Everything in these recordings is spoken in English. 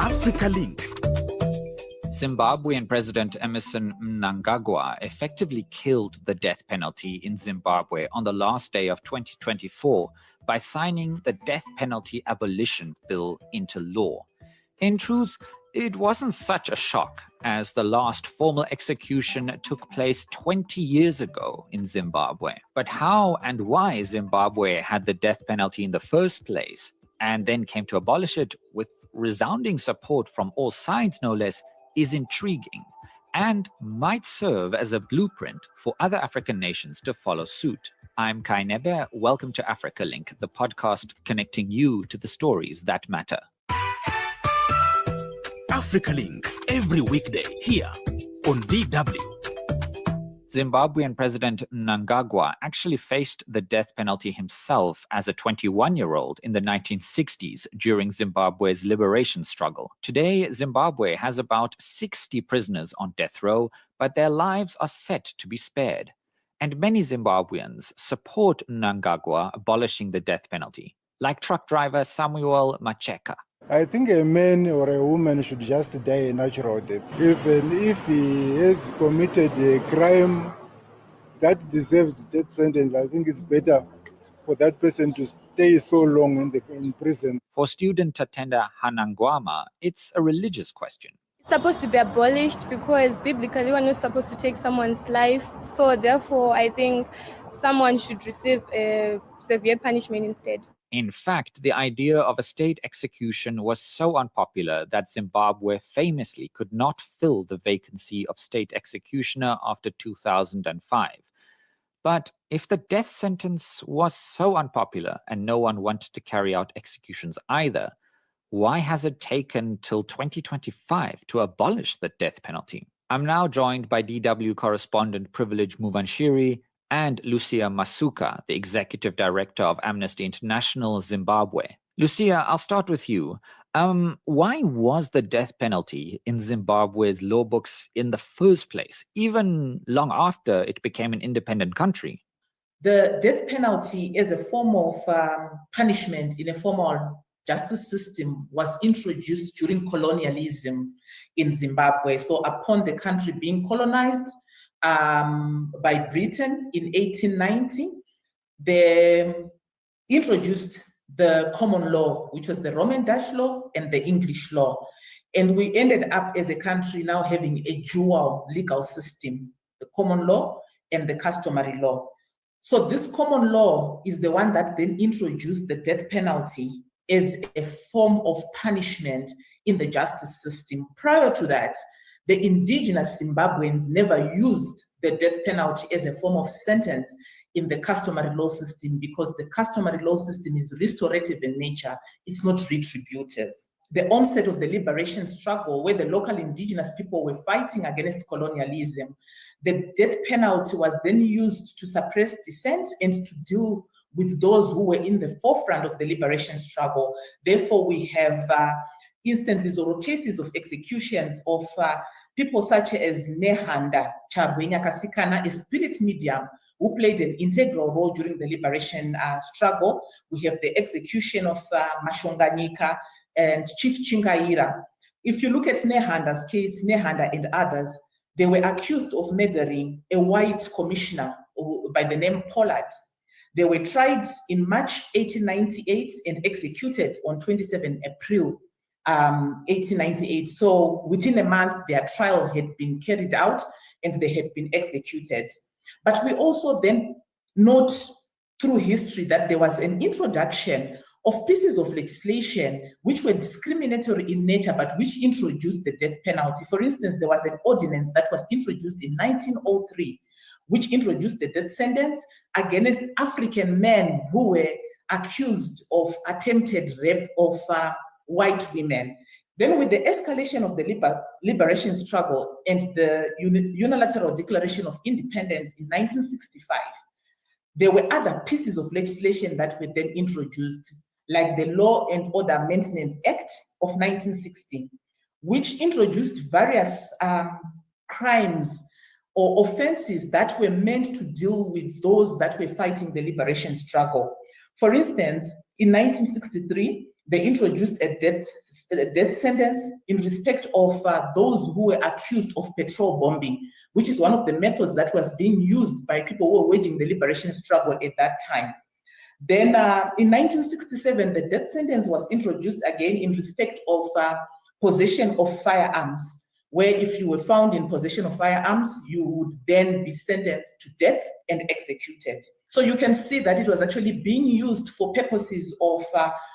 Africa Link. Zimbabwean President Emmerson Mnangagwa effectively killed the death penalty in Zimbabwe on the last day of 2024 by signing the death penalty abolition bill into law. In truth, it wasn't such a shock, as the last formal execution took place 20 years ago in Zimbabwe. But how and why Zimbabwe had the death penalty in the first place, and then came to abolish it with resounding support from all sides no less, is intriguing and might serve as a blueprint for other African nations to follow suit. I'm Cai Nebe. Welcome to Africa Link, the podcast connecting you to the stories that matter. Africa Link, every weekday here on DW. Zimbabwean President Mnangagwa actually faced the death penalty himself as a 21-year-old in the 1960s during Zimbabwe's liberation struggle. Today, Zimbabwe has about 60 prisoners on death row, but their lives are set to be spared. And many Zimbabweans support Mnangagwa abolishing the death penalty, like truck driver Samuel Macheka. I think a man or a woman should just die a natural death. Even if he has committed a crime that deserves death sentence, I think it's better for that person to stay so long in prison. For student Tatenda Hanangwama, it's a religious question. It's supposed to be abolished because biblically one is supposed to take someone's life. So therefore, I think someone should receive a severe punishment instead. In fact, the idea of a state execution was so unpopular that Zimbabwe famously could not fill the vacancy of state executioner after 2005. But if the death sentence was so unpopular and no one wanted to carry out executions either, why has it taken till 2025 to abolish the death penalty? I'm now joined by DW correspondent Privilege Musvanhiri and Lucia Masuka, the executive director of Amnesty International Zimbabwe. Lucia, I'll start with you. Why was the death penalty in Zimbabwe's law books in the first place, even long after it became an independent country? The death penalty as a form of punishment in a formal justice system was introduced during colonialism in Zimbabwe. So upon the country being colonized, by Britain in 1890, they introduced the common law, which was the Roman Dutch law and the English law. And we ended up as a country now having a dual legal system, the common law and the customary law. So this common law is the one that then introduced the death penalty as a form of punishment in the justice system. Prior to that, the indigenous Zimbabweans never used the death penalty as a form of sentence in the customary law system because the customary law system is restorative in nature. It's not retributive. The onset of the liberation struggle, where the local indigenous people were fighting against colonialism, the death penalty was then used to suppress dissent and to deal with those who were in the forefront of the liberation struggle. Therefore, we have instances or cases of executions of people such as Nehanda Chabwenya Kasikana, a spirit medium who played an integral role during the liberation struggle. We have the execution of Mashonganyika and Chief Chingaira. If you look at Nehanda's case, Nehanda and others, they were accused of murdering a white commissioner by the name Pollard. They were tried in March 1898 and executed on 27 April 1898. So within a month, their trial had been carried out and they had been executed. But we also then note through history that there was an introduction of pieces of legislation which were discriminatory in nature, but which introduced the death penalty. For instance, there was an ordinance that was introduced in 1903, which introduced the death sentence against African men who were accused of attempted rape of white women. Then with the escalation of the liberation struggle and the unilateral declaration of independence in 1965, there were other pieces of legislation that were then introduced, like the Law and Order Maintenance Act of 1960, which introduced various crimes or offenses that were meant to deal with those that were fighting the liberation struggle. For instance, in 1963, they introduced a death sentence in respect of those who were accused of petrol bombing, which is one of the methods that was being used by people who were waging the liberation struggle at that time. Then in 1967, the death sentence was introduced again in respect of possession of firearms, where if you were found in possession of firearms, you would then be sentenced to death and executed. So you can see that it was actually being used for purposes of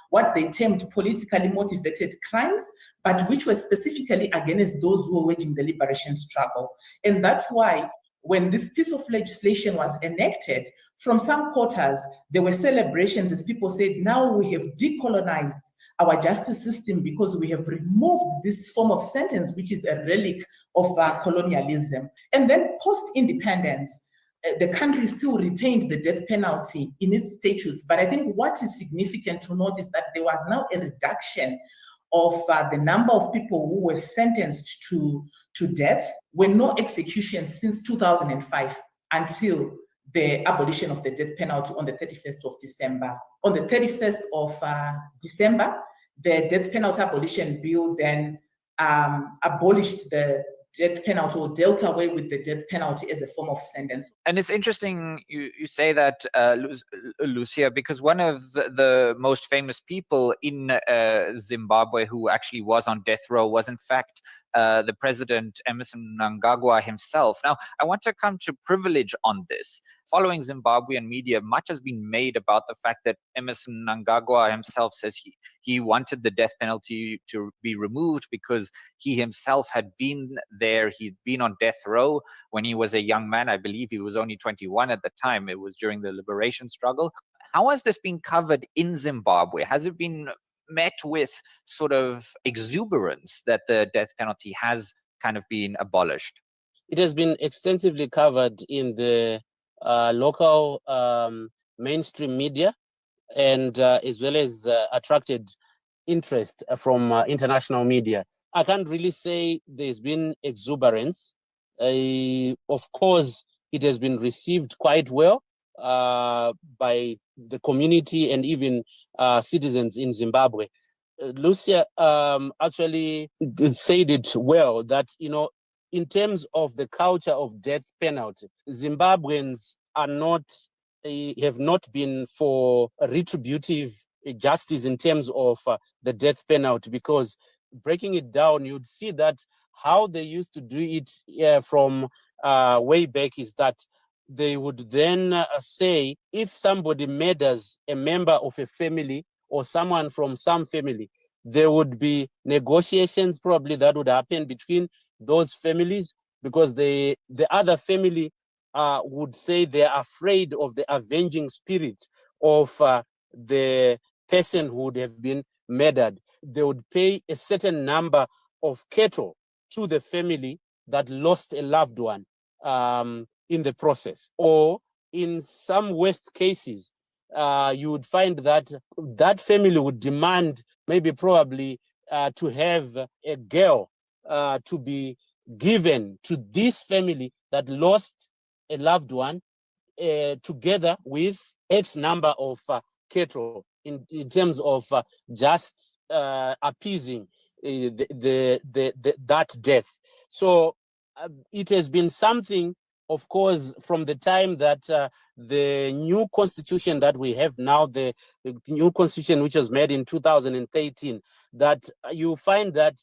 what they termed politically motivated crimes, but which were specifically against those who were waging the liberation struggle. And that's why when this piece of legislation was enacted, from some quarters, there were celebrations as people said, now we have decolonized our justice system because we have removed this form of sentence, which is a relic of colonialism. And then post-independence, the country still retained the death penalty in its statutes. But I think what is significant to note is that there was now a reduction of the number of people who were sentenced to death. Were no executions since 2005 until the abolition of the death penalty on the 31st of December. On the 31st of December, the death penalty abolition bill then abolished the death penalty or dealt away with the death penalty as a form of sentence. And it's interesting you say that, Lucia, because one of the most famous people in Zimbabwe who actually was on death row was in fact the president, Emmerson Mnangagwa himself. Now, I want to come to privilege on this. Following Zimbabwean media, much has been made about the fact that Emmerson Mnangagwa himself says he wanted the death penalty to be removed because he himself had been there. He'd been on death row when he was a young man. I believe he was only 21 at the time. It was during the liberation struggle. How has this been covered in Zimbabwe? Has it been met with sort of exuberance that the death penalty has kind of been abolished? It has been extensively covered in the local mainstream media, and as well as attracted interest from international media. I can't really say there's been exuberance. Of course, it has been received quite well by the community and even citizens in Zimbabwe. Lucia actually said it well, that, you know, in terms of the culture of death penalty, Zimbabweans are not, have not been for retributive justice in terms of the death penalty, because breaking it down, you'd see that how they used to do it from way back is that they would then say, if somebody murders a member of a family or someone from some family, there would be negotiations probably that would happen between those families, because the other family would say they're afraid of the avenging spirit of the person who would have been murdered. They would pay a certain number of cattle to the family that lost a loved one in the process. Or in some worst cases, you would find that that family would demand maybe probably to have a girl to be given to this family that lost a loved one together with X number of cattle in terms of just appeasing that death. So it has been something, of course, from the time that the new constitution that we have now, the new constitution which was made in 2013, that you find that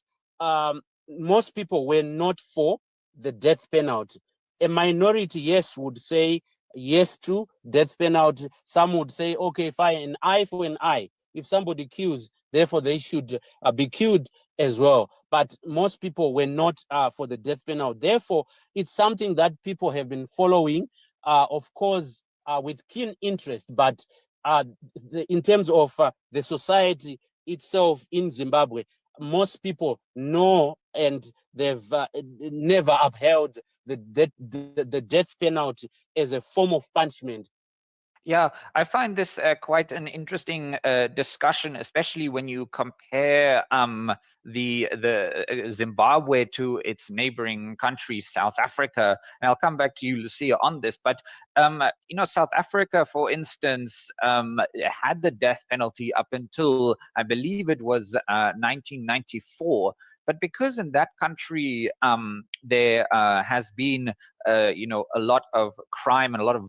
most people were not for the death penalty. A minority, yes, would say yes to death penalty. Some would say, okay, fine, an eye for an eye. If somebody kills, therefore they should be killed as well. But most people were not for the death penalty. Therefore, it's something that people have been following, of course, with keen interest. But in terms of the society itself in Zimbabwe, most people know, and they've never upheld the death penalty as a form of punishment. Yeah, I find this quite an interesting discussion, especially when you compare the Zimbabwe to its neighboring country, South Africa. And I'll come back to you, Lucia, on this. But South Africa, for instance, had the death penalty up until I believe it was 1994. But because in that country there has been a lot of crime and a lot of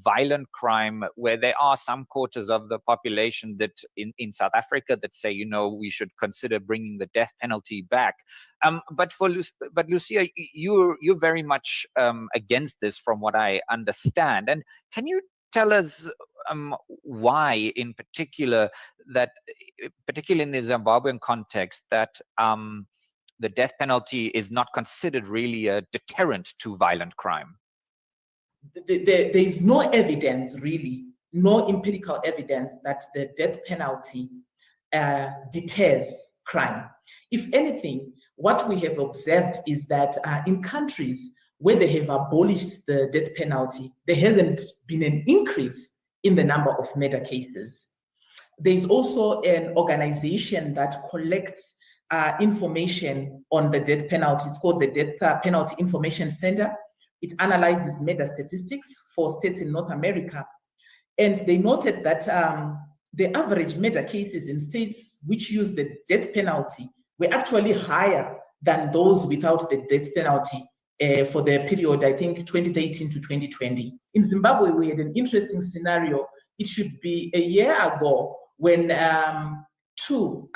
violent crime, where there are some quarters of the population that in South Africa that say, we should consider bringing the death penalty back. But Lucia, you're very much against this, from what I understand. And can you tell us why, in particular, particularly in the Zimbabwean context, that the death penalty is not considered really a deterrent to violent crime? There is no evidence, really, no empirical evidence that the death penalty deters crime. If anything, what we have observed is that in countries where they have abolished the death penalty, there hasn't been an increase in the number of murder cases. There is also an organization that collects information on the death penalty. It's called the Death Penalty Information Center. It analyzes murder statistics for states in North America. And they noted that the average murder cases in states which use the death penalty were actually higher than those without the death penalty for the period, I think, 2013 to 2020. In Zimbabwe, we had an interesting scenario. It should be a year ago when two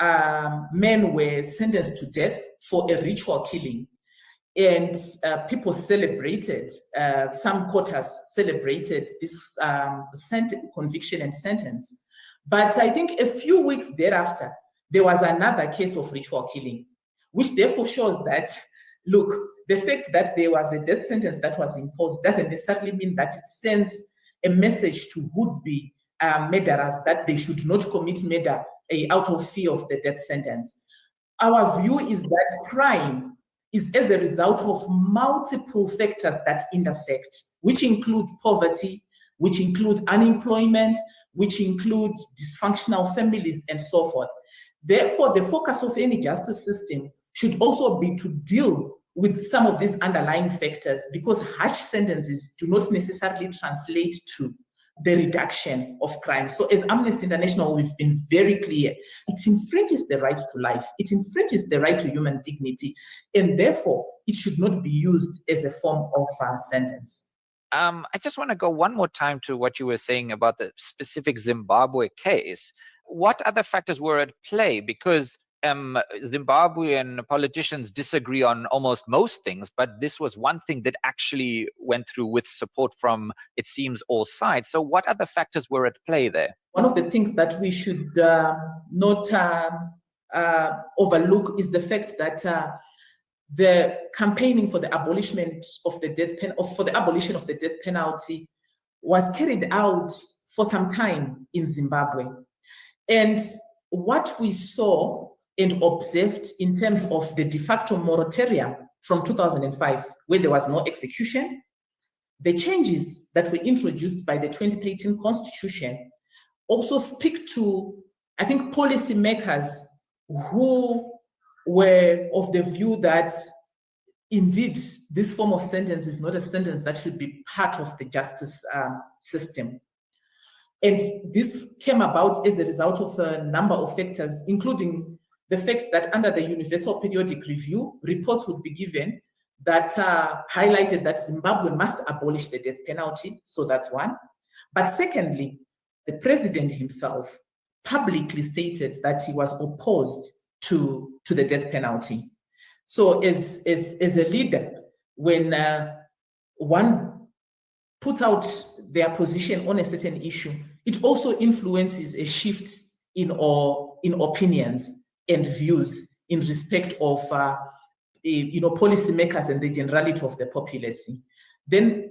men were sentenced to death for a ritual killing. And people celebrated, some quarters celebrated this conviction and sentence. But I think a few weeks thereafter, there was another case of ritual killing, which therefore shows that, look, the fact that there was a death sentence that was imposed doesn't necessarily mean that it sends a message to would-be murderers that they should not commit murder out of fear of the death sentence. Our view is that crime is as a result of multiple factors that intersect, which include poverty, which include unemployment, which include dysfunctional families, and so forth. Therefore, the focus of any justice system should also be to deal with some of these underlying factors, because harsh sentences do not necessarily translate to the reduction of crime. So as Amnesty International, we've been very clear. It infringes the right to life. It infringes the right to human dignity. And therefore, it should not be used as a form of sentence. I just want to go one more time to what you were saying about the specific Zimbabwe case. What other factors were at play? Because Zimbabwean politicians disagree on almost most things, but this was one thing that actually went through with support from, it seems, all sides. So what other factors were at play there? One of the things that we should not overlook is the fact that the campaigning for the abolition of the death penalty was carried out for some time in Zimbabwe. And what we saw and observed in terms of the de facto moratorium from 2005, where there was no execution, the changes that were introduced by the 2013 Constitution also speak to, I think, policymakers who were of the view that indeed this form of sentence is not a sentence that should be part of the justice system. And this came about as a result of a number of factors, including the fact that under the Universal Periodic Review, reports would be given that highlighted that Zimbabwe must abolish the death penalty. So that's one. But secondly, the president himself publicly stated that he was opposed to the death penalty. So as a leader, when one puts out their position on a certain issue, it also influences a shift in opinions and views in respect of policymakers and the generality of the populace. Then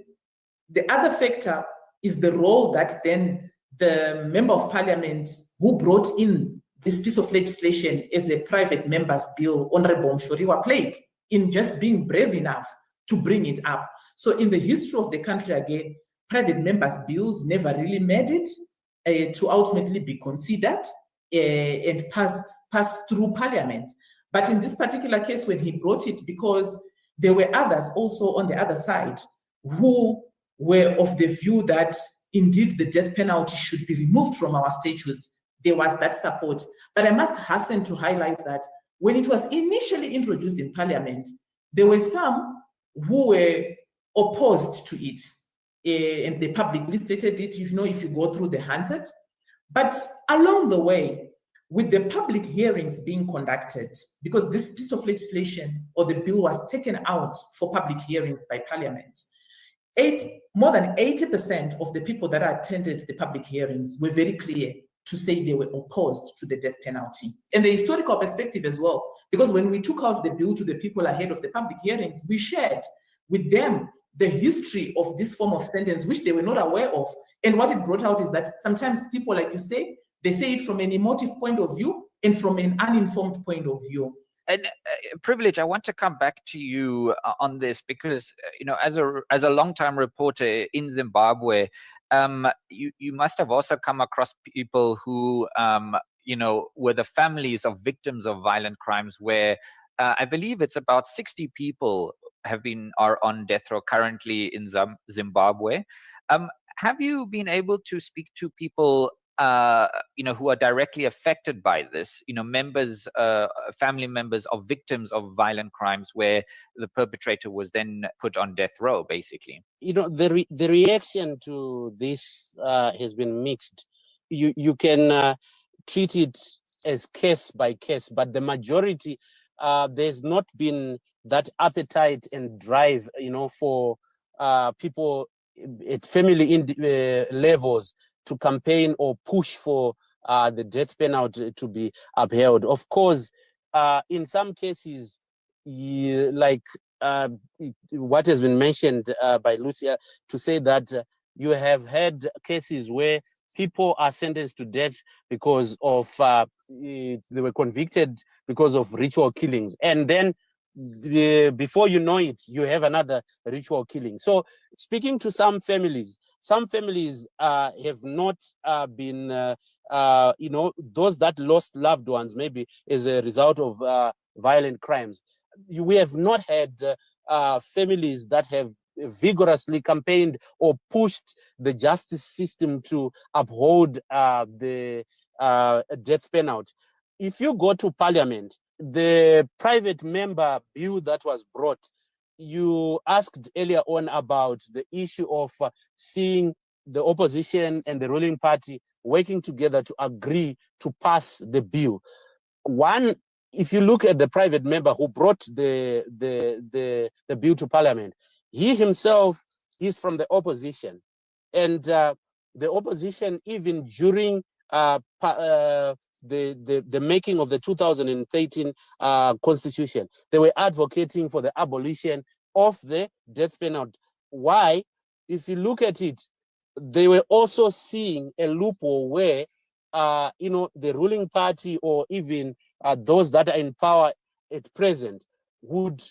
the other factor is the role that then the member of parliament who brought in this piece of legislation as a private member's bill, Honorable Mshoriwa, played in just being brave enough to bring it up. So in the history of the country, again, private members' bills never really made it to ultimately be considered and passed through Parliament. But in this particular case, when he brought it, because there were others also on the other side who were of the view that indeed the death penalty should be removed from our statutes, there was that support. But I must hasten to highlight that when it was initially introduced in Parliament, there were some who were opposed to it, and they publicly stated it, if you go through the handset. But along the way, with the public hearings being conducted, because this piece of legislation or the bill was taken out for public hearings by Parliament, more than 80% of the people that attended the public hearings were very clear to say they were opposed to the death penalty. And the historical perspective as well, because when we took out the bill to the people ahead of the public hearings, we shared with them the history of this form of sentence, which they were not aware of. And what it brought out is that sometimes people, like you say, they say it from an emotive point of view and from an uninformed point of view. And Privilege, I want to come back to you on this because, as a long-time reporter in Zimbabwe, you must have also come across people who, were the families of victims of violent crimes where I believe it's about 60 people are on death row currently in Zimbabwe. Have you been able to speak to people who are directly affected by this, family members of victims of violent crimes where the perpetrator was then put on death row, basically? The reaction to this has been mixed. You can treat it as case by case, but the majority, there's not been that appetite and drive, for people at family levels to campaign or push for the death penalty to be upheld. Of course, in some cases, like what has been mentioned by Lucia, to say that you have had cases where people are sentenced to death because of they were convicted because of ritual killings, and then before you know it, you have another ritual killing. So speaking to some families have not been, those that lost loved ones, maybe as a result of violent crimes. We have not had families that have vigorously campaigned or pushed the justice system to uphold the death penalty. If you go to Parliament, the private member bill that was brought, you asked earlier on about the issue of seeing the opposition and the ruling party working together to agree to pass the bill. One, if you look at the private member who brought the bill to Parliament, he himself is from the opposition. And the opposition, even during the making of the 2013 constitution, they were advocating for the abolition of the death penalty. Why? If you look at it, they were also seeing a loophole where the ruling party or even those that are in power at present would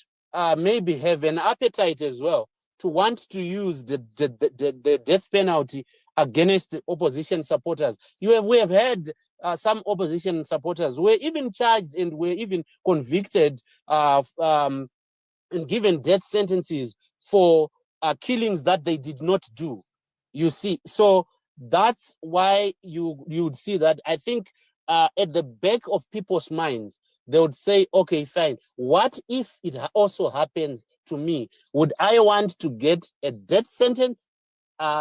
maybe have an appetite as well to want to use the death penalty against the opposition supporters. We have had some opposition supporters were even charged and were even convicted and given death sentences for killings that they did not do. You see, so that's why you would see that. I think at the back of people's minds, they would say, okay, fine, what if it also happens to me? Would I want to get a death sentence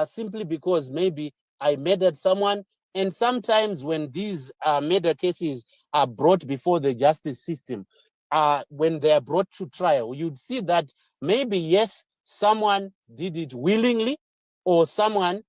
simply because maybe I murdered someone? And sometimes when these murder cases are brought before the justice system, when they are brought to trial, you'd see that maybe, yes, someone did it willingly, or someone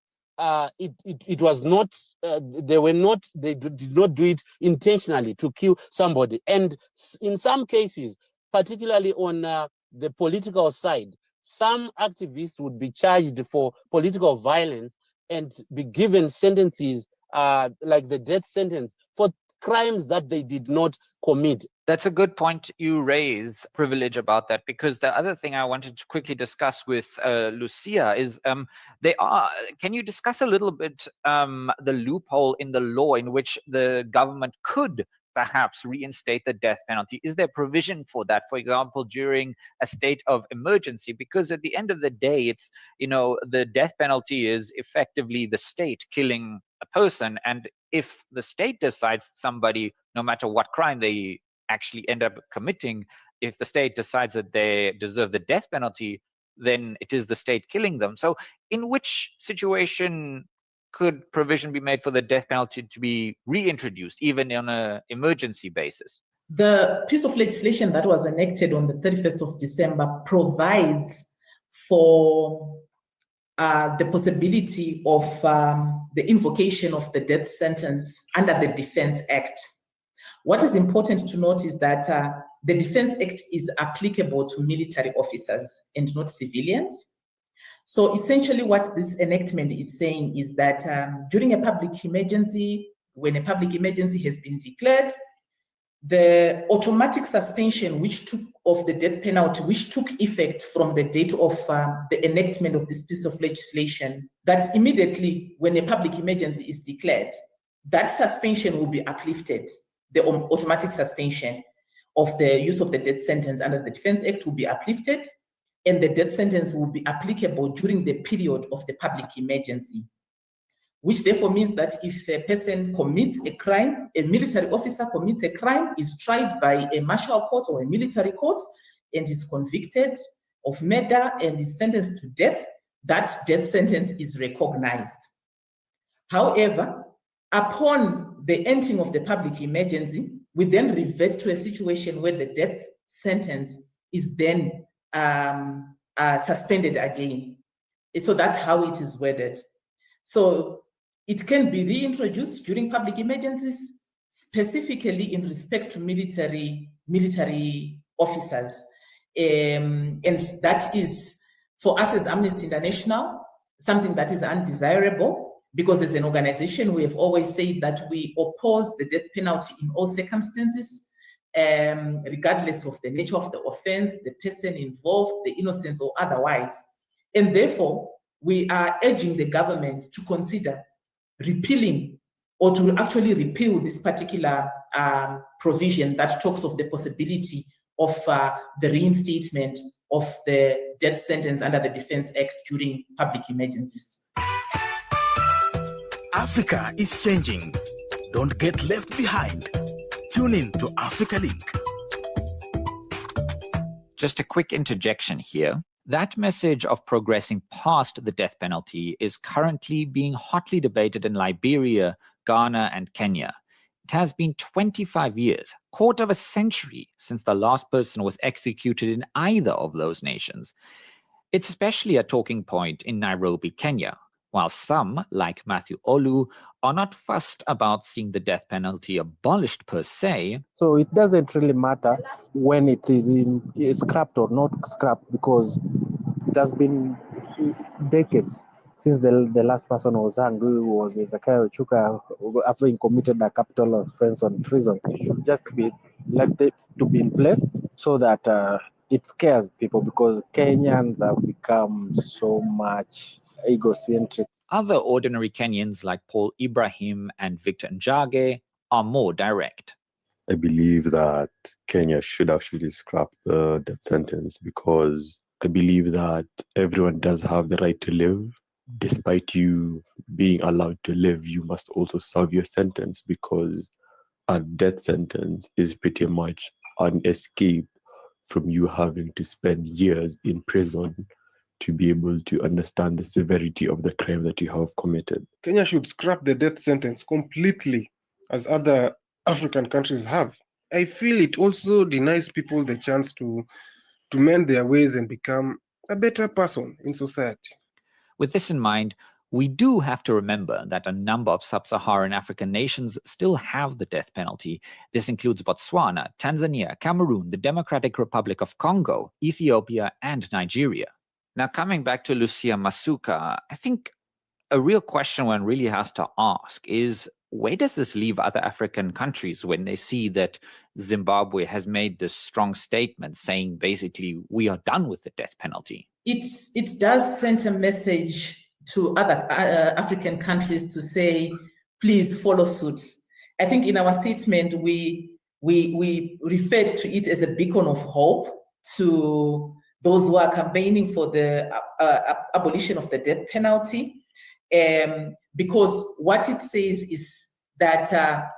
it was not, they did not do it intentionally to kill somebody. And in some cases, particularly on the political side, some activists would be charged for political violence and be given sentences like the death sentence for crimes that they did not commit. That's a good point you raise, Privilege, about that, because the other thing I wanted to quickly discuss with Lucia is can you discuss a little bit the loophole in the law in which the government could perhaps reinstate the death penalty? Is there provision for that, for example, during a state of emergency? Because at the end of the day, it's, the death penalty is effectively the state killing a person. And if the state decides somebody, no matter what crime they actually end up committing, if the state decides that they deserve the death penalty, then it is the state killing them. So in which situation could provision be made for the death penalty to be reintroduced, even on an emergency basis? The piece of legislation that was enacted on the 31st of December provides for the possibility of the invocation of the death sentence under the Defense Act. What is important to note is that the Defense Act is applicable to military officers and not civilians. So essentially what this enactment is saying is that during a public emergency, when a public emergency has been declared, the automatic suspension of the death penalty, which took effect from the date of the enactment of this piece of legislation, that immediately when a public emergency is declared, that suspension will be uplifted. The automatic suspension of the use of the death sentence under the Defense Act will be uplifted, and the death sentence will be applicable during the period of the public emergency, which therefore means that if a person commits a crime, a military officer commits a crime, is tried by a martial court or a military court, and is convicted of murder and is sentenced to death, that death sentence is recognized. However, upon the ending of the public emergency, we then revert to a situation where the death sentence is then suspended again. So that's how it is worded. So it can be reintroduced during public emergencies, specifically in respect to military officers. And that is, for us as Amnesty International, something that is undesirable, because as an organization, we have always said that we oppose the death penalty in all circumstances, regardless of the nature of the offense, the person involved, the innocence or otherwise. And therefore, we are urging the government to consider repealing or to actually repeal this particular provision that talks of the possibility of the reinstatement of the death sentence under the Defense Act during public emergencies. Africa is changing. Don't get left behind. Tune in to Africa Link. Just a quick interjection here. That message of progressing past the death penalty is currently being hotly debated in Liberia, Ghana, and Kenya. It has been 25 years, quarter of a century, since the last person was executed in either of those nations. It's especially a talking point in Nairobi, Kenya, while some, like Matthew Olu, are not fussed about seeing the death penalty abolished per se. So it doesn't really matter when it is scrapped or not scrapped, because it has been decades since the last person was hanged, who was Zakayo Chuka, after he committed a capital offense on treason. It should just be elected to be in place so that it scares people, because Kenyans have become so much egocentric. Other ordinary Kenyans like Paul Ibrahim and Victor Njage are more direct. I believe that Kenya should actually scrap the death sentence, because I believe that everyone does have the right to live. Despite you being allowed to live, you must also serve your sentence, because a death sentence is pretty much an escape from you having to spend years in prison to be able to understand the severity of the crime that you have committed. Kenya should scrap the death sentence completely, as other African countries have. I feel it also denies people the chance to mend their ways and become a better person in society. With this in mind, we do have to remember that a number of sub-Saharan African nations still have the death penalty. This includes Botswana, Tanzania, Cameroon, the Democratic Republic of Congo, Ethiopia, and Nigeria. Now, coming back to Lucia Masuka, I think a real question one really has to ask is, Where does this leave other African countries when they see that Zimbabwe has made this strong statement saying basically we are done with the death penalty? It does send a message to other African countries to say, please follow suit. I think in our statement, we referred to it as a beacon of hope to those who are campaigning for the abolition of the death penalty. Because what it says is that,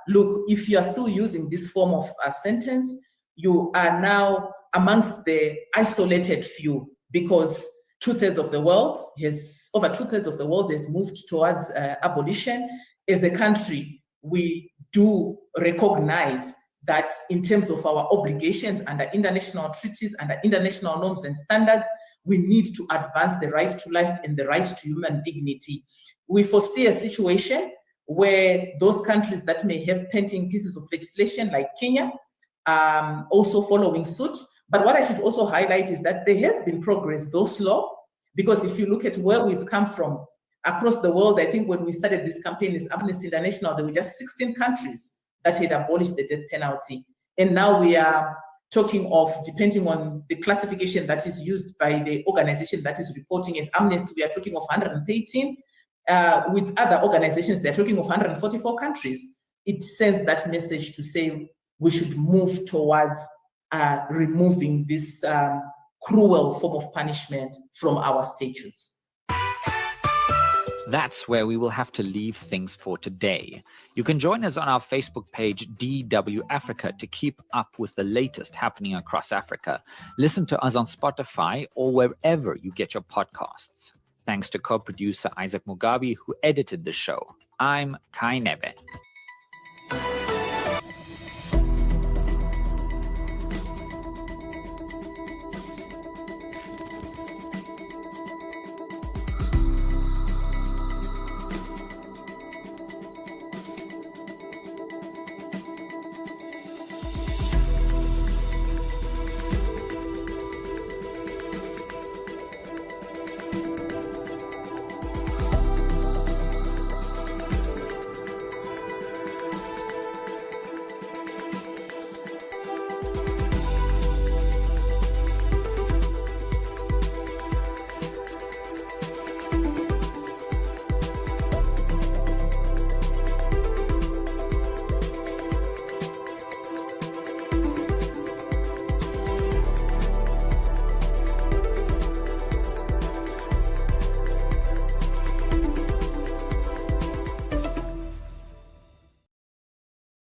look, if you are still using this form of sentence, you are now amongst the isolated few, because over 2/3 of the world has moved towards abolition. As a country, we do recognize that in terms of our obligations under international treaties, under international norms and standards, we need to advance the right to life and the right to human dignity. We foresee a situation where those countries that may have pending pieces of legislation like Kenya also following suit. But what I should also highlight is that there has been progress, though slow, because if you look at where we've come from across the world, I think when we started this campaign as Amnesty International, there were just 16 countries that had abolished the death penalty. And now we are talking of, depending on the classification that is used by the organization that is reporting as Amnesty, we are talking of 113. With other organizations, they're talking of 144 countries. It sends that message to say we should move towards removing this cruel form of punishment from our statutes. That's where we will have to leave things for today. You can join us on our Facebook page, DW Africa, to keep up with the latest happening across Africa. Listen to us on Spotify or wherever you get your podcasts. Thanks to co-producer Isaac Mugabe, who edited the show. I'm Cai Nebe.